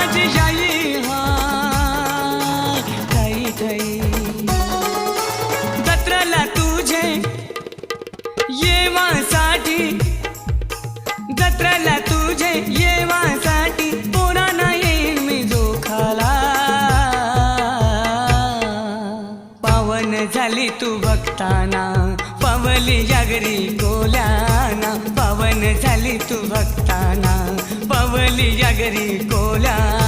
माझी जाई हा ठाई ठाई जत्रेला तुझे येवासाठी जत्रेला तुझे येवासाठी पोरांना येईन मी जोखाला पावन झाली तू भक्ताना पावली जागरी कोल्याना पावन झाली तू भक्ताना पावली जागरी कोल्याना